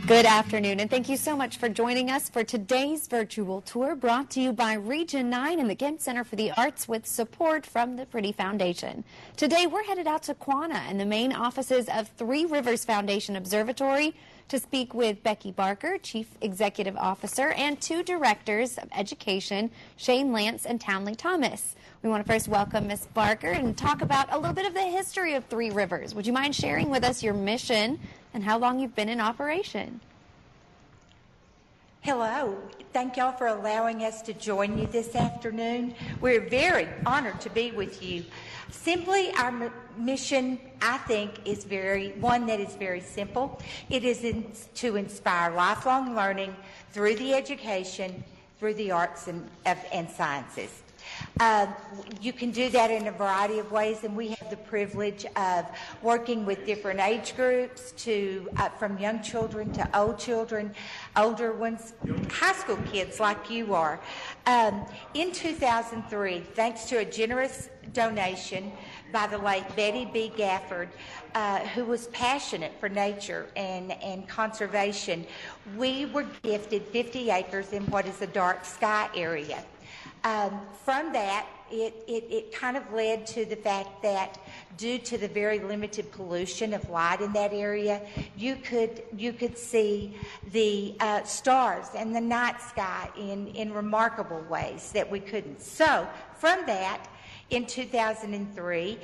Good afternoon, and thank you so much for joining us for today's virtual tour brought to you by Region 9 and the Kemp Center for the Arts with support from the Pretty Foundation. Today, we're headed out to Quanah and the main offices of Three Rivers Foundation Observatory to speak with Becky Barker, Chief Executive Officer, and two Directors of Education, Shane Lance and Townley Thomas. We want to first welcome Ms. Barker and talk about a little bit of the history of Three Rivers. Would you mind sharing with us your mission and how long you've been in operation? Hello. Thank y'all for allowing us to join you this afternoon. We're very honored to be with you. Simply, our mission, I think, is one that is very simple. It is to inspire lifelong learning through the education, through the arts and sciences. You can do that in a variety of ways, and we have the privilege of working with different age groups, from young children to old children, older ones, high school kids like you are. In 2003, thanks to a generous donation by the late Betty B. Gafford, who was passionate for nature and conservation, we were gifted 50 acres in what is a dark sky area. From that, it kind of led to the fact that due to the very limited pollution of light in that area, you could see the stars and the night sky in remarkable ways that we couldn't. So from that, in 2003,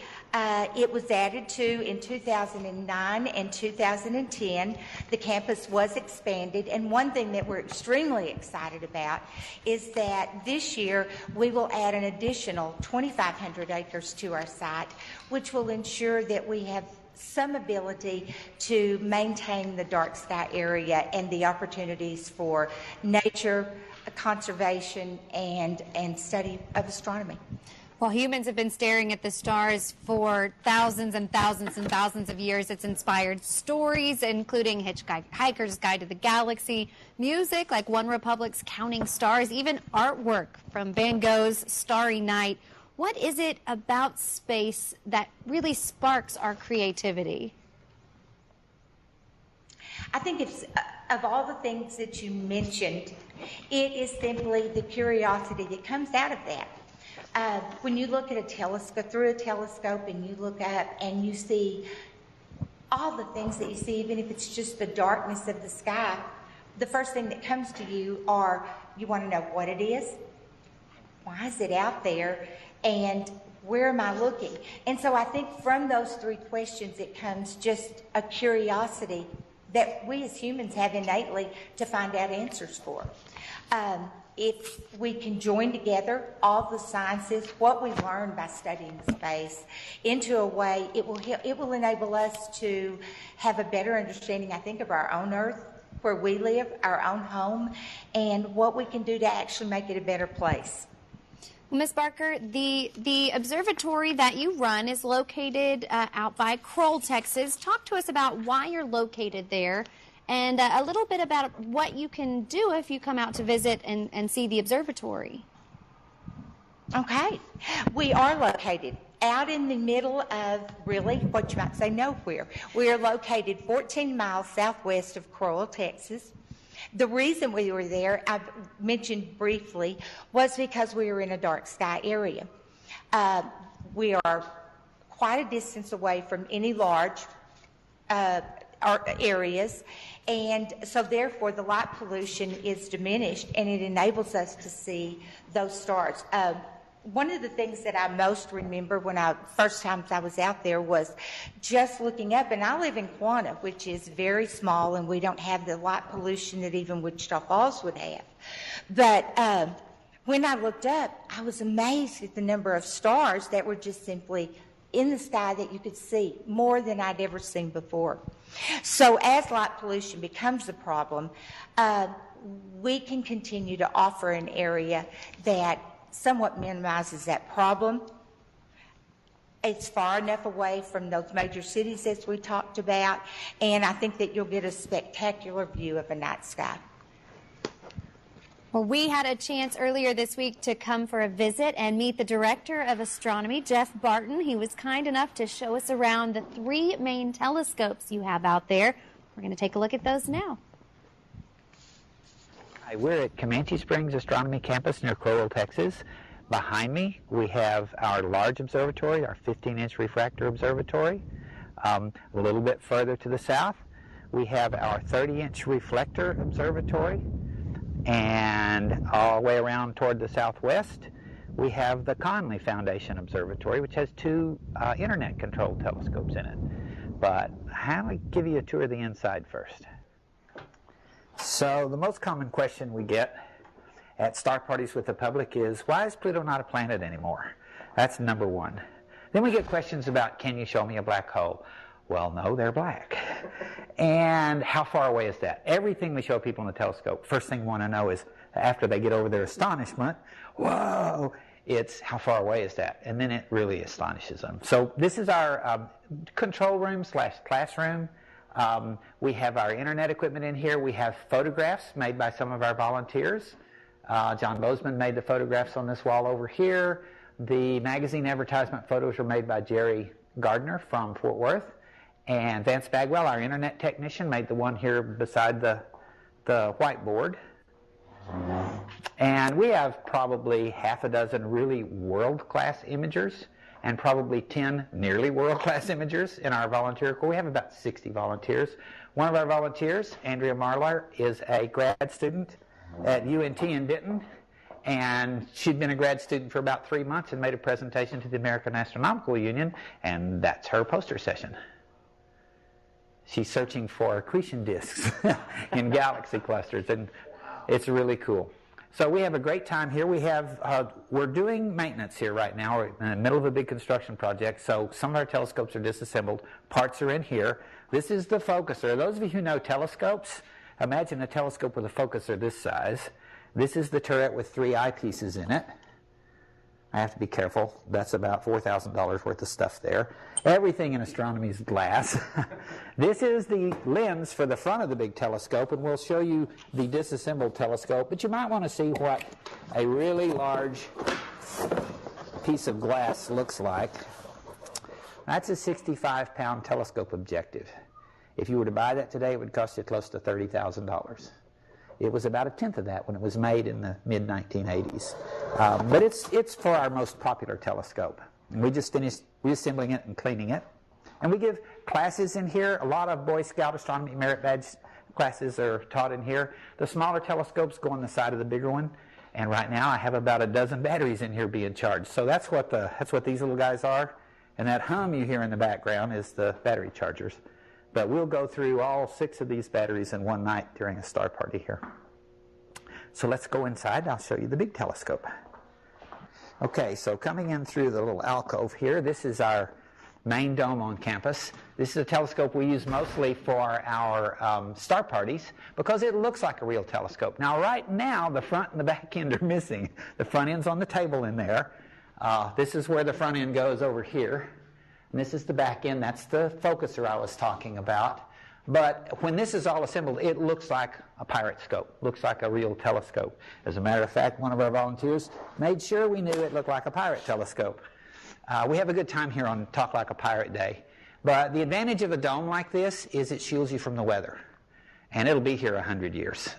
it was added to in 2009 and 2010. The campus was expanded, and one thing that we're extremely excited about is that this year we will add an additional 2,500 acres to our site, which will ensure that we have some ability to maintain the dark sky area and the opportunities for nature, conservation, and study of astronomy. Well, humans have been staring at the stars for thousands and thousands and thousands of years. It's inspired stories, including Hitchhiker's Guide to the Galaxy, music like One Republic's Counting Stars, even artwork from Van Gogh's Starry Night. What is it about space that really sparks our creativity? I think of all the things that you mentioned, it is simply the curiosity that comes out of that. When you look at through a telescope, and you look up and you see all the things that you see, even if it's just the darkness of the sky, the first thing that comes to you you want to know what it is, why is it out there, and where am I looking? And so I think from those three questions, it comes just a curiosity that we as humans have innately to find out answers for. If we can join together all the sciences, what we learn by studying space, into a way, it will enable us to have a better understanding, I think, of our own Earth, where we live, our own home, and what we can do to actually make it a better place. Well, Ms. Barker, the observatory that you run is located out by Kroll, Texas. Talk to us about why you're located there, and a little bit about what you can do if you come out to visit and see the observatory. Okay. We are located out in the middle of really what you might say nowhere. We are located 14 miles southwest of Kroll, Texas. The reason we were there, I've mentioned briefly, was because we were in a dark sky area. We are quite a distance away from any large areas, and so therefore the light pollution is diminished, and it enables us to see those stars. One of the things that I most remember first times I was out there was just looking up, and I live in Quanah, which is very small, and we don't have the light pollution that even Wichita Falls would have. But when I looked up, I was amazed at the number of stars that were just simply in the sky that you could see, more than I'd ever seen before. So as light pollution becomes a problem, we can continue to offer an area that somewhat minimizes that problem. It's far enough away from those major cities as we talked about, and I think that you'll get a spectacular view of a night sky. Well, we had a chance earlier this week to come for a visit and meet the Director of Astronomy, Jeff Barton. He was kind enough to show us around the 3 main telescopes you have out there. We're going to take a look at those now. Hi, we're at Comanche Springs Astronomy Campus near Crowell, Texas. Behind me, we have our large observatory, our 15-inch refractor observatory. A little bit further to the south, we have our 30-inch reflector observatory. And all the way around toward the southwest, we have the Conley Foundation Observatory, which has 2 internet-controlled telescopes in it. But how do I give you a tour of the inside first? So the most common question we get at star parties with the public is, why is Pluto not a planet anymore? That's number one. Then we get questions about, can you show me a black hole? Well, no, they're black. And how far away is that? Everything we show people in the telescope, first thing we want to know is, after they get over their astonishment, whoa, it's how far away is that? And then it really astonishes them. So this is our control room / classroom. We have our internet equipment in here. We have photographs made by some of our volunteers. John Bozeman made the photographs on this wall over here. The magazine advertisement photos were made by Jerry Gardner from Fort Worth. And Vance Bagwell, our internet technician, made the one here beside the whiteboard. And we have probably half a dozen really world-class imagers and probably 10 nearly world-class imagers in our volunteer corps. We have about 60 volunteers. One of our volunteers, Andrea Marlar, is a grad student at UNT in Denton. And she'd been a grad student for about 3 months and made a presentation to the American Astronomical Union, and that's her poster session. She's searching for accretion disks in galaxy clusters, and it's really cool. So we have a great time here. We're doing maintenance here right now. We're in the middle of a big construction project, so some of our telescopes are disassembled. Parts are in here. This is the focuser. Those of you who know telescopes, imagine a telescope with a focuser this size. This is the turret with 3 eyepieces in it. I have to be careful. That's about $4,000 worth of stuff there. Everything in astronomy is glass. This is the lens for the front of the big telescope, and we'll show you the disassembled telescope. But you might want to see what a really large piece of glass looks like. That's a 65-pound telescope objective. If you were to buy that today, it would cost you close to $30,000. It was about a tenth of that when it was made in the mid-1980s. But it's for our most popular telescope. And we just finished reassembling it and cleaning it. And we give classes in here. A lot of Boy Scout Astronomy Merit Badge classes are taught in here. The smaller telescopes go on the side of the bigger one. And right now I have about a dozen batteries in here being charged. So that's what these little guys are. And that hum you hear in the background is the battery chargers. But we'll go through all 6 of these batteries in one night during a star party here. So let's go inside. I'll show you the big telescope. Okay, so coming in through the little alcove here, this is our main dome on campus. This is a telescope we use mostly for our star parties because it looks like a real telescope. Now, right now, the front and the back end are missing. The front end's on the table in there. This is where the front end goes over here. And this is the back end. That's the focuser I was talking about. But when this is all assembled, it looks like a pirate scope, looks like a real telescope. As a matter of fact, one of our volunteers made sure we knew it looked like a pirate telescope. We have a good time here on Talk Like a Pirate Day. But the advantage of a dome like this is it shields you from the weather. And it'll be here 100 years.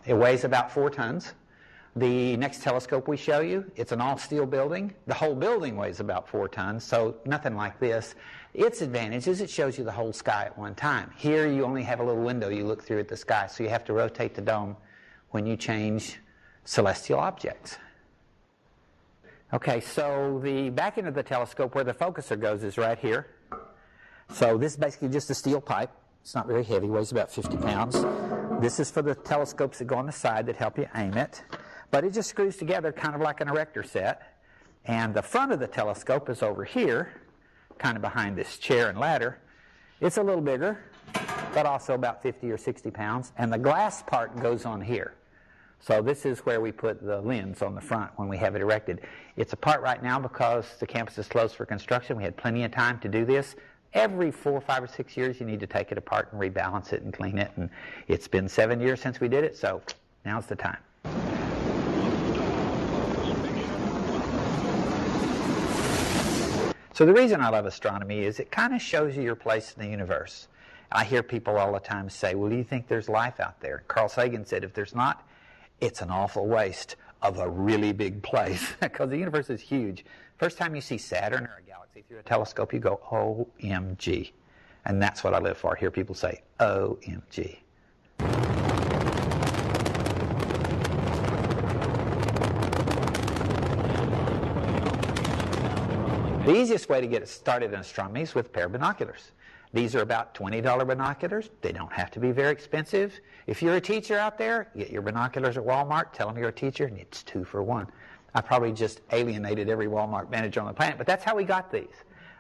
It weighs about 4 tons. The next telescope we show you, it's an all-steel building. The whole building weighs about 4 tons, so nothing like this. Its advantage is it shows you the whole sky at one time. Here you only have a little window you look through at the sky, so you have to rotate the dome when you change celestial objects. Okay, so the back end of the telescope where the focuser goes is right here. So this is basically just a steel pipe. It's not very heavy, weighs about 50 pounds. This is for the telescopes that go on the side that help you aim it. But it just screws together kind of like an erector set. And the front of the telescope is over here. kind of behind this chair and ladder. It's a little bigger, but also about 50 or 60 pounds. And the glass part goes on here. So this is where we put the lens on the front when we have it erected. It's apart right now because the campus is closed for construction. We had plenty of time to do this. Every 4, 5, or 6 years, you need to take it apart and rebalance it and clean it. And it's been 7 years since we did it, so now's the time. So the reason I love astronomy is it kind of shows you your place in the universe. I hear people all the time say, well, do you think there's life out there? Carl Sagan said, if there's not, it's an awful waste of a really big place, because the universe is huge. First time you see Saturn or a galaxy through a telescope, you go, OMG. And that's what I live for. I hear people say, OMG. The easiest way to get started in astronomy is with a pair of binoculars. These are about $20 binoculars. They don't have to be very expensive. If you're a teacher out there, get your binoculars at Walmart, tell them you're a teacher, and it's 2 for 1. I probably just alienated every Walmart manager on the planet, but that's how we got these.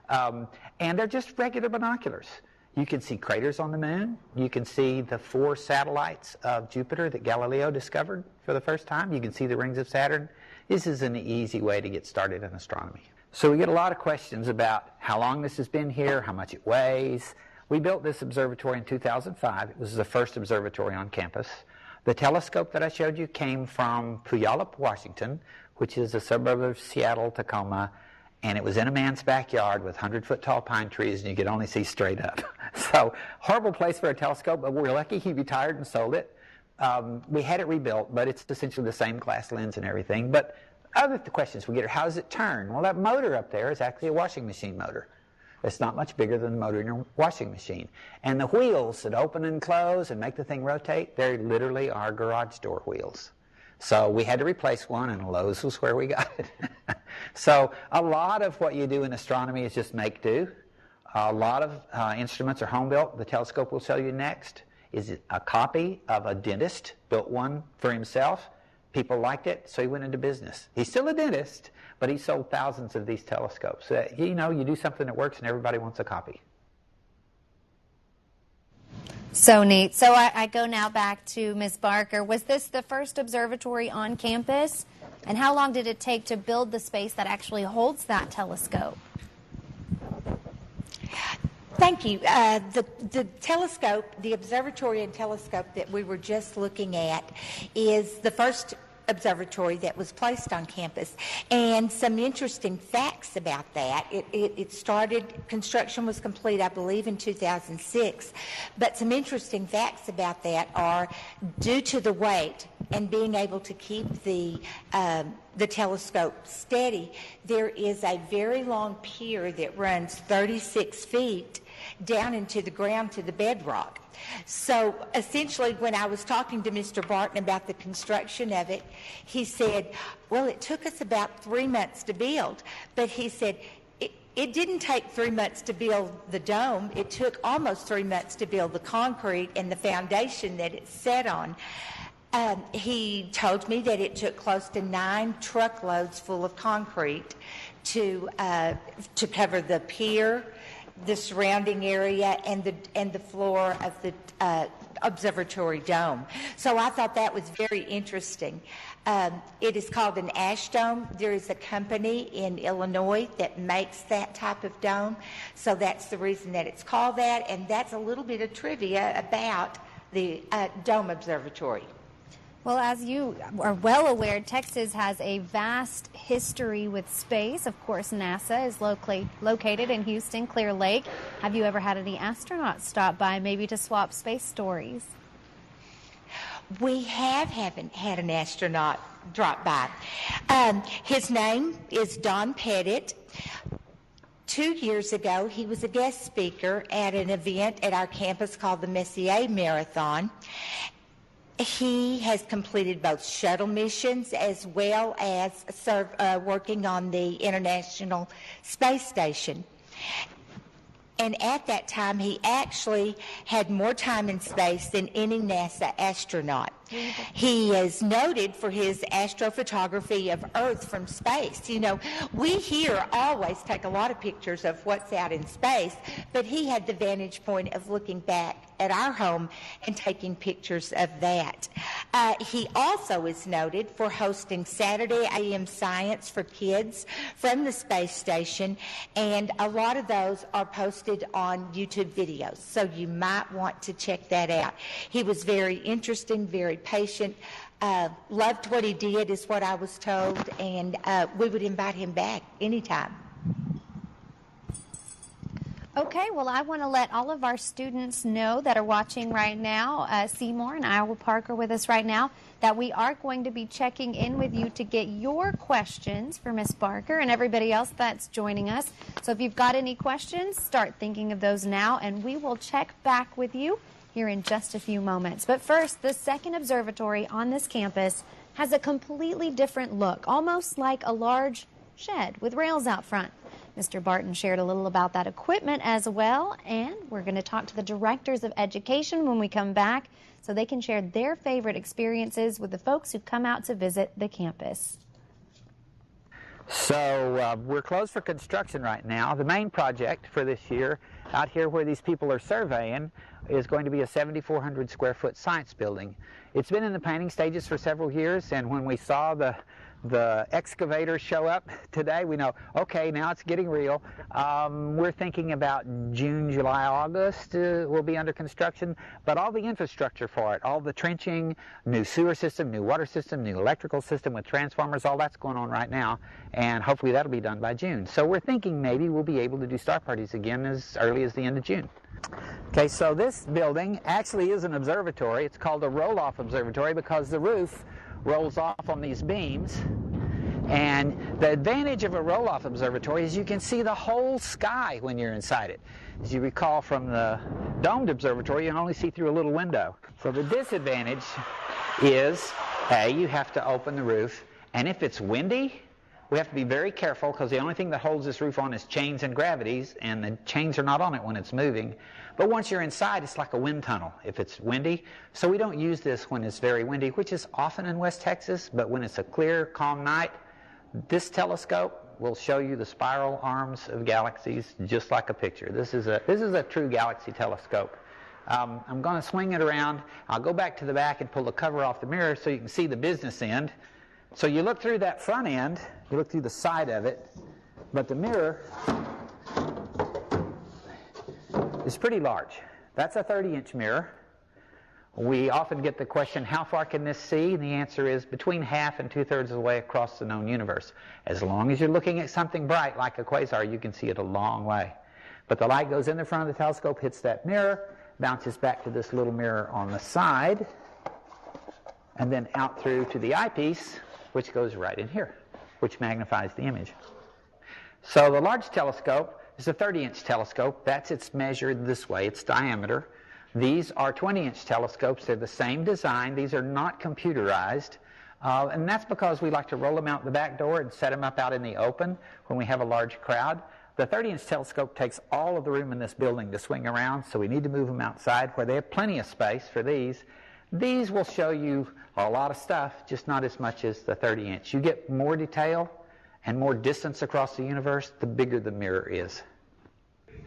And they're just regular binoculars. You can see craters on the moon. You can see the 4 satellites of Jupiter that Galileo discovered for the first time. You can see the rings of Saturn. This is an easy way to get started in astronomy. So we get a lot of questions about how long this has been here, how much it weighs. We built this observatory in 2005. It was the first observatory on campus. The telescope that I showed you came from Puyallup, Washington, which is a suburb of Seattle, Tacoma, and it was in a man's backyard with 100-foot tall pine trees, and you could only see straight up. So, horrible place for a telescope, but we're lucky he retired and sold it. We had it rebuilt, but it's essentially the same glass lens and everything. But other questions we get are, how does it turn? Well, that motor up there is actually a washing machine motor. It's not much bigger than the motor in your washing machine. And the wheels that open and close and make the thing rotate, they literally are garage door wheels. So we had to replace one, and Lowe's was where we got it. So a lot of what you do in astronomy is just make do. A lot of instruments are home built. The telescope we'll show you next is a copy of a dentist, built one for himself. People liked it, so he went into business. He's still a dentist, but he sold thousands of these telescopes. You know, you do something that works and everybody wants a copy. So neat. So I go now back to Ms. Barker. Was this the first observatory on campus? And how long did it take to build the space that actually holds that telescope? Thank you. The telescope, the observatory and telescope that we were just looking at, is the first observatory that was placed on campus. And some interesting facts about that. It started, construction was complete, I believe, in 2006. But some interesting facts about that are, due to the weight and being able to keep the telescope steady, there is a very long pier that runs 36 feet down into the ground to the bedrock. So essentially, when I was talking to Mr. Barton about the construction of it, he said, well, it took us about 3 months to build. But he said, it didn't take 3 months to build the dome. It took almost 3 months to build the concrete and the foundation that it's set on. He told me that it took close to 9 truckloads full of concrete to cover the pier, the surrounding area, and the floor of the observatory dome. So I thought that was very interesting. It is called an ash dome. There is a company in Illinois that makes that type of dome, so that's the reason that it's called that, and that's a little bit of trivia about the Dome Observatory. Well, as you are well aware, Texas has a vast history with space. Of course, NASA is located in Houston, Clear Lake. Have you ever had any astronauts stop by, maybe to swap space stories? We haven't had an astronaut drop by. His name is Don Pettit. 2 years ago, he was a guest speaker at an event at our campus called the Messier Marathon. He has completed both shuttle missions as well as working on the International Space Station. And at that time, he actually had more time in space than any NASA astronaut. He is noted for his astrophotography of Earth from space. You know, we here always take a lot of pictures of what's out in space, but he had the vantage point of looking back at our home and taking pictures of that. He also is noted for hosting Saturday AM Science for kids from the space station, and a lot of those are posted on YouTube videos, so you might want to check that out. He was very interesting, very patient, loved what he did is what I was told, and we would invite him back anytime. Okay, well, I want to let all of our students know that are watching right now, Seymour and Iowa Park are with us right now, that we are going to be checking in with you to get your questions for Miss Barker and everybody else that's joining us. So if you've got any questions, start thinking of those now, and we will check back with you here in just a few moments. But first, the second observatory on this campus has a completely different look, almost like a large shed with rails out front. Mr. Barton shared a little about that equipment as well, and we're going to talk to the directors of education when we come back so they can share their favorite experiences with the folks who come out to visit the campus. So we're closed for construction right now. The main project for this year out here where these people are surveying is going to be a 7,400 square foot science building. It's been in the planning stages for several years, and when we saw the excavator show up today, we know, okay, now it's getting real. We're thinking about June, July, August will be under construction, but all the infrastructure for it, all the trenching, new sewer system, new water system, new electrical system with transformers, all that's going on right now, and hopefully that'll be done by June. So we're thinking maybe we'll be able to do star parties again as early as the end of June. Okay, so this building actually is an observatory. It's called a roll-off observatory because the roof rolls off on these beams, and the advantage of a roll-off observatory is you can see the whole sky when you're inside it. As you recall from the domed observatory, you can only see through a little window. So the disadvantage is, you have to open the roof, and if it's windy, we have to be very careful because the only thing that holds this roof on is chains and gravities, and the chains are not on it when it's moving. But once you're inside, it's like a wind tunnel if it's windy. So we don't use this when it's very windy, which is often in West Texas, but when it's a clear, calm night, this telescope will show you the spiral arms of galaxies just like a picture. This is a true galaxy telescope. I'm going to swing it around. I'll go back to the back and pull the cover off the mirror so you can see the business end. So you look through that front end, you look through the side of it, but the mirror is pretty large. That's a 30-inch mirror. We often get the question, how far can this see? And the answer is between half and two-thirds of the way across the known universe. As long as you're looking at something bright like a quasar, you can see it a long way. But the light goes in the front of the telescope, hits that mirror, bounces back to this little mirror on the side, and then out through to the eyepiece, which goes right in here, which magnifies the image. So the large telescope is a 30-inch telescope. It's measured this way, its diameter. These are 20-inch telescopes. They're the same design. These are not computerized. And that's because we like to roll them out the back door and set them up out in the open when we have a large crowd. The 30-inch telescope takes all of the room in this building to swing around, so we need to move them outside where they have plenty of space for these. These will show you a lot of stuff, just not as much as the 30-inch. You get more detail and more distance across the universe, the bigger the mirror is.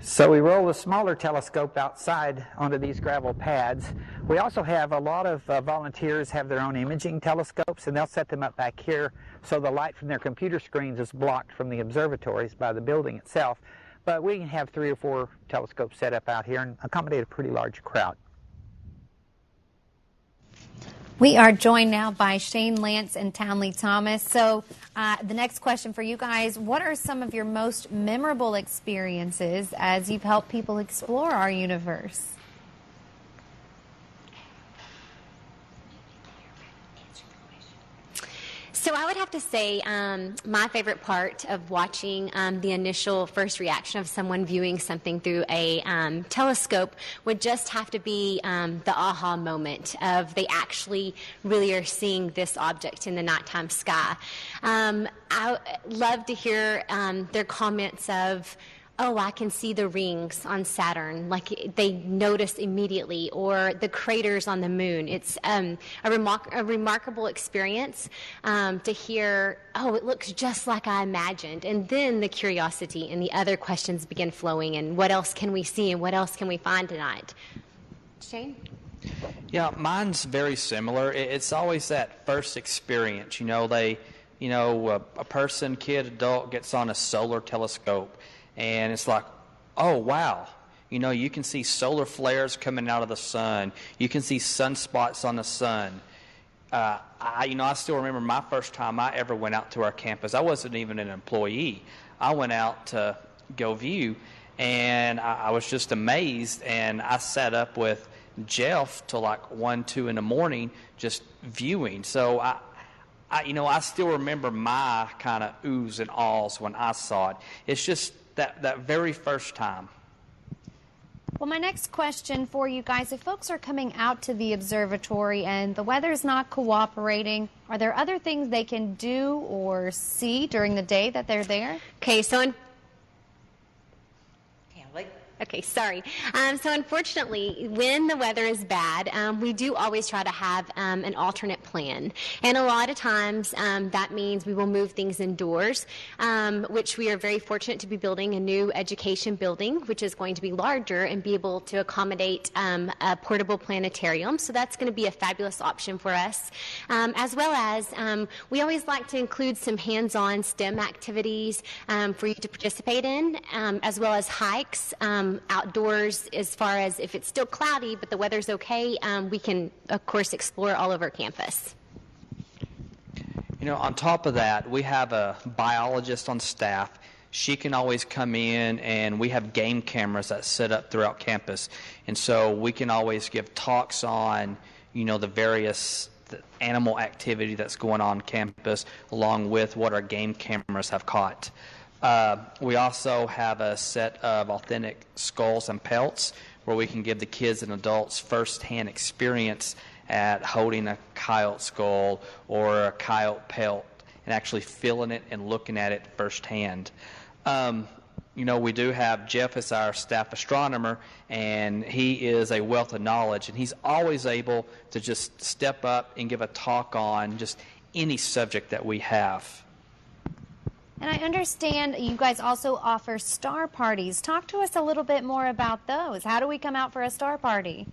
So we roll the smaller telescope outside onto these gravel pads. We also have a lot of volunteers have their own imaging telescopes, and they'll set them up back here so the light from their computer screens is blocked from the observatories by the building itself. But we can have 3 or 4 telescopes set up out here and accommodate a pretty large crowd. We are joined now by Shane Lance and Townley Thomas. So the next question for you guys, what are some of your most memorable experiences as you've helped people explore our universe? So I would have to say my favorite part of watching the initial first reaction of someone viewing something through a telescope would just have to be the aha moment of they actually really are seeing this object in the nighttime sky. I love to hear their comments of, oh, I can see the rings on Saturn, like they notice immediately, or the craters on the moon. It's a remarkable experience to hear, oh, it looks just like I imagined. And then the curiosity and the other questions begin flowing, and what else can we see and what else can we find tonight? Shane? Yeah, mine's very similar. It's always that first experience. A person, kid, adult gets on a solar telescope, and it's like, oh, wow. You can see solar flares coming out of the sun. You can see sunspots on the sun. I still remember my first time I ever went out to our campus. I wasn't even an employee. I went out to go view, and I was just amazed, and I sat up with Jeff till like 1, 2 in the morning just viewing. So I still remember my kind of oohs and ahs when I saw it. It's just that very first time. Well, my next question for you guys, if folks are coming out to the observatory and the weather's not cooperating, are there other things they can do or see during the day that they're there? Okay, sorry. So unfortunately, when the weather is bad, we do always try to have an alternate plan. And a lot of times that means we will move things indoors, which we are very fortunate to be building a new education building, which is going to be larger and be able to accommodate a portable planetarium. So that's going to be a fabulous option for us. As well as we always like to include some hands-on STEM activities for you to participate in, as well as hikes. Outdoors, as far as if it's still cloudy but the weather's okay, we can of course explore all over campus. On top of that, we have a biologist on staff. She can always come in, and we have game cameras that set up throughout campus, and so we can always give talks on the various animal activity that's going on campus, along with what our game cameras have caught. We also have a set of authentic skulls and pelts where we can give the kids and adults first-hand experience at holding a coyote skull or a coyote pelt and actually feeling it and looking at it firsthand. We do have Jeff as our staff astronomer, and he is a wealth of knowledge, and he's always able to just step up and give a talk on just any subject that we have. And I understand you guys also offer star parties. Talk to us a little bit more about those. How do we come out for a star party?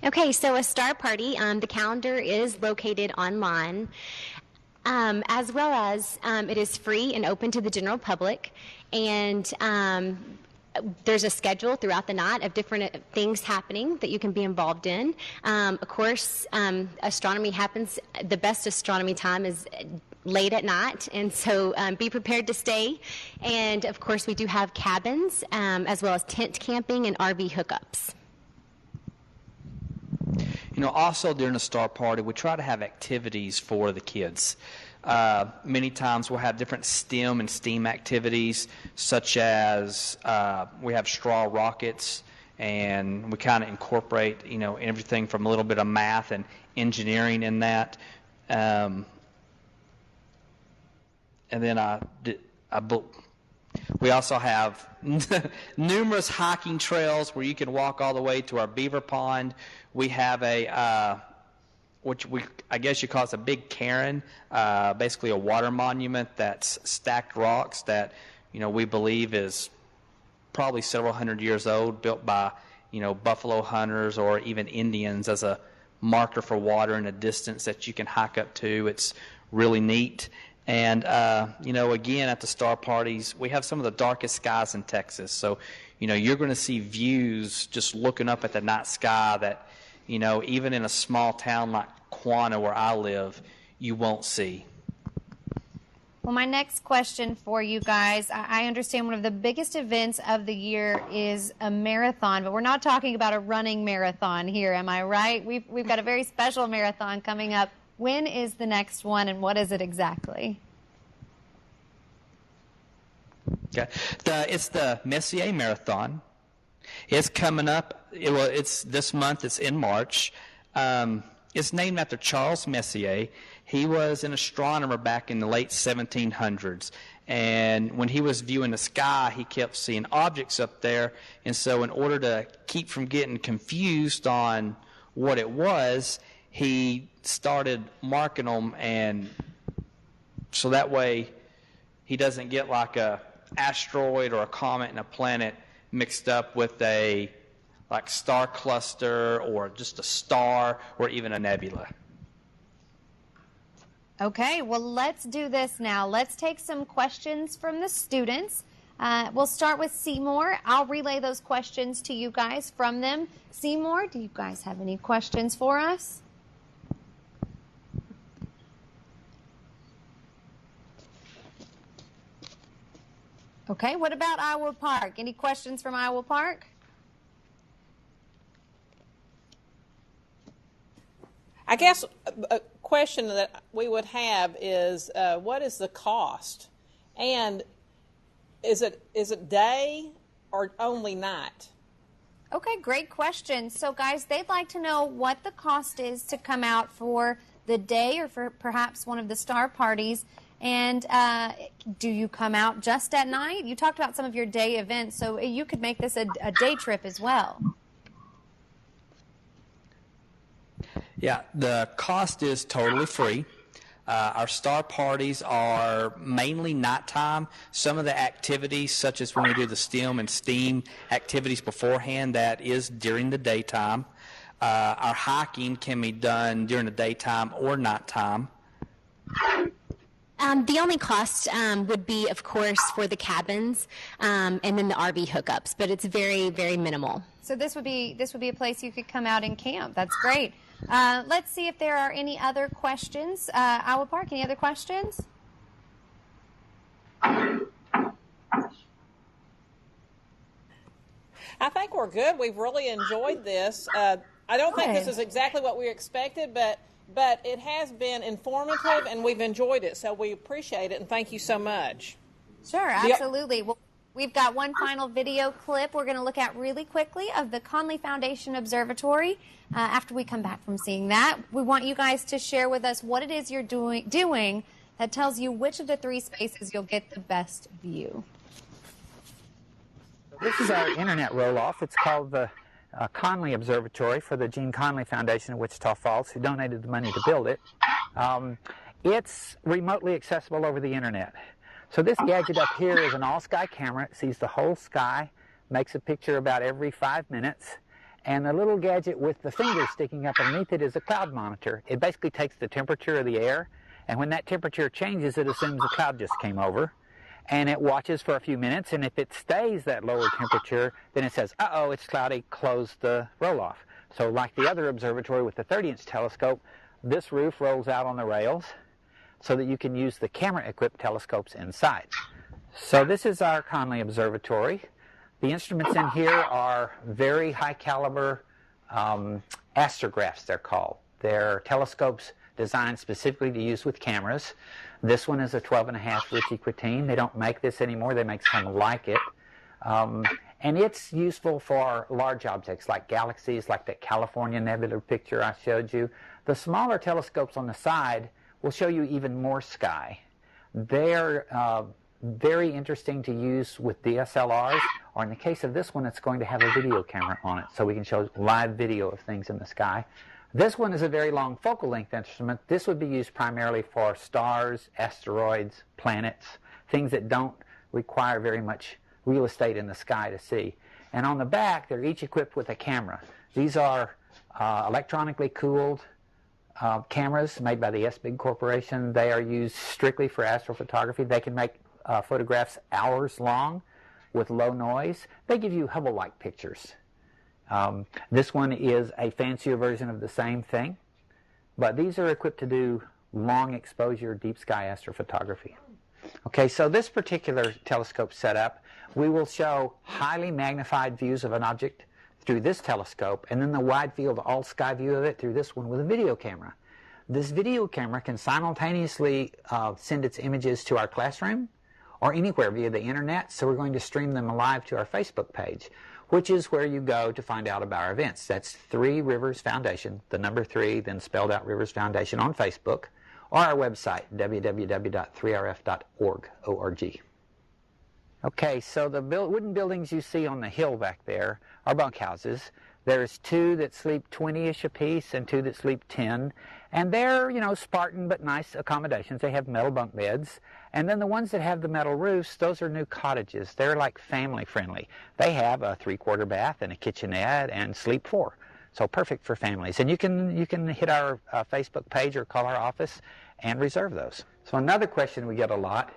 Okay, so a star party, the calendar is located online, as well as it is free and open to the general public. And there's a schedule throughout the night of different things happening that you can be involved in. Of course, astronomy happens, the best astronomy time is late at night, and so be prepared to stay. And of course, we do have cabins as well as tent camping and RV hookups. Also during the star party, we try to have activities for the kids. Many times we'll have different STEM and STEAM activities, such as we have straw rockets, and we kind of incorporate, everything from a little bit of math and engineering in that. And then we also have numerous hiking trails where you can walk all the way to our beaver pond. We have I guess you call it a big cairn, basically a water monument that's stacked rocks that, we believe is probably several hundred years old, built by, buffalo hunters or even Indians as a marker for water in a distance that you can hike up to. It's really neat. And, again, at the star parties, we have some of the darkest skies in Texas. So, you're going to see views just looking up at the night sky that, even in a small town like Quanah, where I live, you won't see. Well, my next question for you guys, I understand one of the biggest events of the year is a marathon, but we're not talking about a running marathon here, am I right? We've got a very special marathon coming up. When is the next one, and what is it exactly? Okay. It's the Messier Marathon. It's coming up. It's this month. It's in March. It's named after Charles Messier. He was an astronomer back in the late 1700s, And when he was viewing the sky, he kept seeing objects up there. And so in order to keep from getting confused on what it was, he started marking them, and so that way he doesn't get like a asteroid or a comet and a planet mixed up with a like star cluster or just a star or even a nebula. Okay, well, let's do this now. Let's take some questions from the students. We'll start with Seymour. I'll relay those questions to you guys from them. Seymour, do you guys have any questions for us? Okay, what about Iowa Park? Any questions from Iowa Park? I guess a question that we would have is, what is the cost? And is it day or only night? Okay, great question. So, guys, they'd like to know what the cost is to come out for the day or for perhaps one of the star parties. And do you come out just at night? You talked about some of your day events, so you could make this a day trip as well. Yeah, the cost is totally free. Our star parties are mainly nighttime. Some of the activities, such as when we do the STEM and STEAM activities beforehand, that is during the daytime. Our hiking can be done during the daytime or nighttime. The only cost would be, of course, for the cabins and then the RV hookups, but it's very, very minimal. So this would be a place you could come out and camp. That's great. Let's see if there are any other questions. Iowa Park, any other questions? I think we're good. We've really enjoyed this. I don't think this is exactly what we expected, but it has been informative, and we've enjoyed it, so we appreciate it, and thank you so much. Sure, absolutely. Well, we've got one final video clip we're going to look at really quickly of the Conley Foundation Observatory. After we come back from seeing that, we want you guys to share with us what it is you're doing that tells you which of the three spaces you'll get the best view. This is our internet roll-off. It's called the Conley Observatory for the Gene Conley Foundation of Wichita Falls, who donated the money to build it. It's remotely accessible over the internet. So this gadget up here is an all-sky camera. It sees the whole sky, makes a picture about every 5 minutes, and the little gadget with the finger sticking up underneath it is a cloud monitor. It basically takes the temperature of the air, and when that temperature changes, it assumes a cloud just came over. And it watches for a few minutes, and if it stays that lower temperature, then it says, uh-oh, it's cloudy, close the roll-off. So like the other observatory with the 30-inch telescope, this roof rolls out on the rails so that you can use the camera-equipped telescopes inside. So this is our Conley Observatory. The instruments in here are very high-caliber astrographs, they're called. They're telescopes designed specifically to use with cameras. This one is a 12.5 Ritchie-Quateen. They don't make this anymore. They make some like it. And it's useful for large objects like galaxies, like that California nebula picture I showed you. The smaller telescopes on the side will show you even more sky. They're very interesting to use with DSLRs, or in the case of this one, it's going to have a video camera on it, so we can show live video of things in the sky. This one is a very long focal length instrument. This would be used primarily for stars, asteroids, planets, things that don't require very much real estate in the sky to see. And on the back, they're each equipped with a camera. These are electronically cooled cameras made by the SBIG Corporation. They are used strictly for astrophotography. They can make photographs hours long with low noise. They give you Hubble-like pictures. This one is a fancier version of the same thing, but these are equipped to do long exposure deep sky astrophotography. Okay, so this particular telescope setup, we will show highly magnified views of an object through this telescope, and then the wide field all sky view of it through this one with a video camera. This video camera can simultaneously send its images to our classroom or anywhere via the internet, so we're going to stream them live to our Facebook page, which is where you go to find out about our events. That's 3 Rivers Foundation, the number 3, then spelled out Rivers Foundation on Facebook, or our website, www.3rf.org. Okay, so the wooden buildings you see on the hill back there are bunkhouses. There's 2 that sleep 20-ish apiece and 2 that sleep 10. And they're, Spartan but nice accommodations. They have metal bunk beds. And then the ones that have the metal roofs, those are new cottages. They're like family friendly. They have a 3-quarter bath and a kitchenette and sleep 4. So perfect for families. And you can hit our Facebook page or call our office and reserve those. So another question we get a lot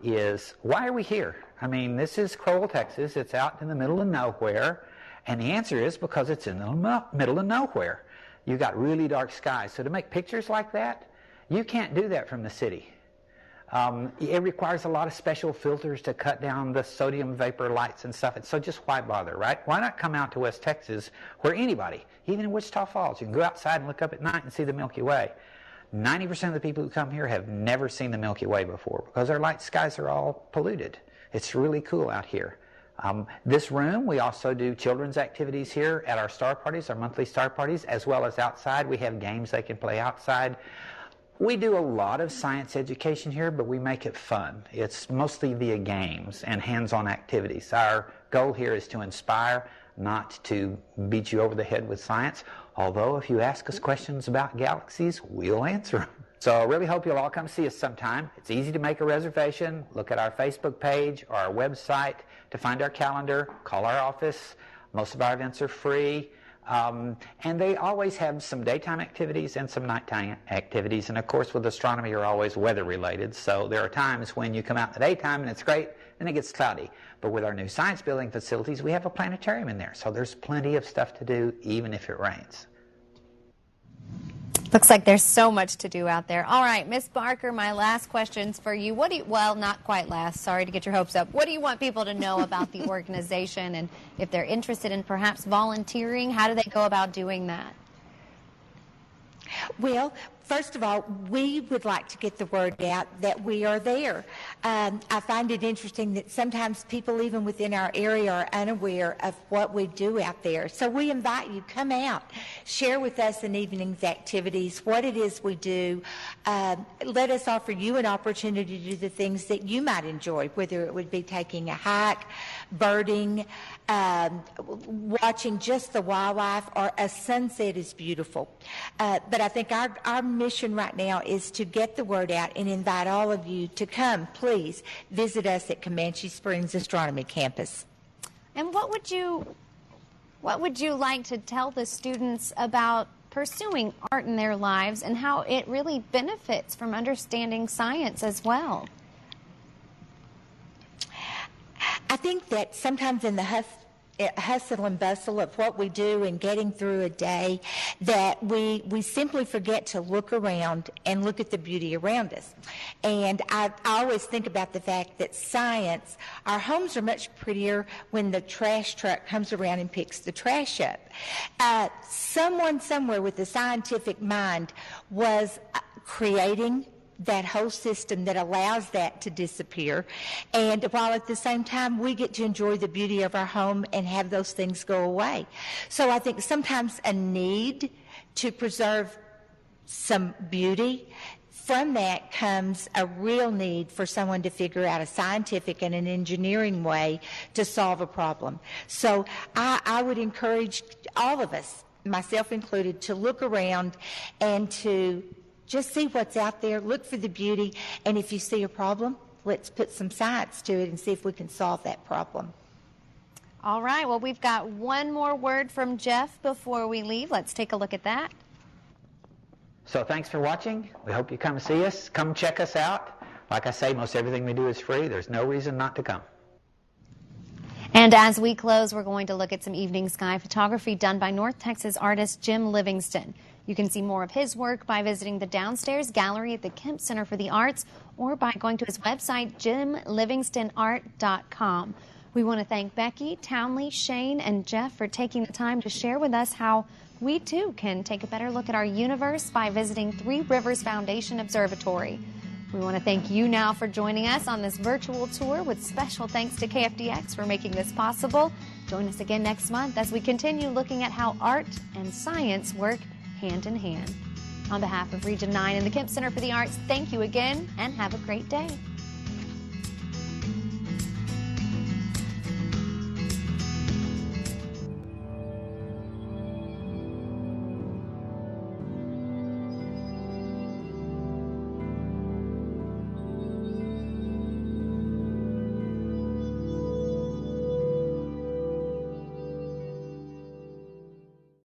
is, why are we here? I mean, this is Crowell, Texas. It's out in the middle of nowhere. And the answer is because it's in the middle of nowhere. You've got really dark skies. So to make pictures like that, you can't do that from the city. It requires a lot of special filters to cut down the sodium vapor lights and stuff. So just why bother, right? Why not come out to West Texas where anybody, even in Wichita Falls, you can go outside and look up at night and see the Milky Way. 90% of the people who come here have never seen the Milky Way before because our light skies are all polluted. It's really cool out here. This room, we also do children's activities here at our star parties, our monthly star parties, as well as outside. We have games they can play outside. We do a lot of science education here, but we make it fun. It's mostly via games and hands-on activities. Our goal here is to inspire, not to beat you over the head with science. Although if you ask us questions about galaxies, we'll answer them. So I really hope you'll all come see us sometime. It's easy to make a reservation. Look at our Facebook page or our website to find our calendar. Call our office. Most of our events are free. And they always have some daytime activities and some nighttime activities. And of course with astronomy you're always weather related. So there are times when you come out in the daytime and it's great, then it gets cloudy. But with our new science building facilities, we have a planetarium in there. So there's plenty of stuff to do even if it rains. Looks like there's so much to do out there. All right, Miss Barker, my last question's for you. Well, not quite last. Sorry to get your hopes up. What do you want people to know about the organization, and if they're interested in perhaps volunteering, how do they go about doing that? Well, first of all, we would like to get the word out that we are there. I find it interesting that sometimes people even within our area are unaware of what we do out there. So we invite you, come out, share with us in evening's activities, what it is we do. Let us offer you an opportunity to do the things that you might enjoy, whether it would be taking a hike, birding, watching just the wildlife, or a sunset is beautiful. But I think our mission right now is to get the word out and invite all of you to come. Please visit us at Comanche Springs Astronomy Campus. And what would you like to tell the students about pursuing art in their lives and how it really benefits from understanding science as well? I think that sometimes in the hustle and bustle of what we do and getting through a day, that we simply forget to look around and look at the beauty around us. And I always think about the fact that science, our homes are much prettier when the trash truck comes around and picks the trash up. Someone somewhere with a scientific mind was creating that whole system that allows that to disappear, and while at the same time we get to enjoy the beauty of our home and have those things go away. So I think sometimes a need to preserve some beauty, from that comes a real need for someone to figure out a scientific and an engineering way to solve a problem. So I would encourage all of us, myself included, to look around and to just see what's out there, look for the beauty, and if you see a problem, let's put some science to it and see if we can solve that problem. All right, well, we've got one more word from Jeff before we leave. Let's take a look at that. So thanks for watching. We hope you come see us. Come check us out. Like I say, most everything we do is free. There's no reason not to come. And as we close, we're going to look at some evening sky photography done by North Texas artist Jim Livingston. You can see more of his work by visiting the downstairs gallery at the Kemp Center for the Arts or by going to his website, jimlivingstonart.com. We want to thank Becky, Townley, Shane, and Jeff for taking the time to share with us how we, too, can take a better look at our universe by visiting Three Rivers Foundation Observatory. We want to thank you now for joining us on this virtual tour, with special thanks to KFDX for making this possible. Join us again next month as we continue looking at how art and science work hand in hand. On behalf of Region 9 and the Kemp Center for the Arts, thank you again and have a great day.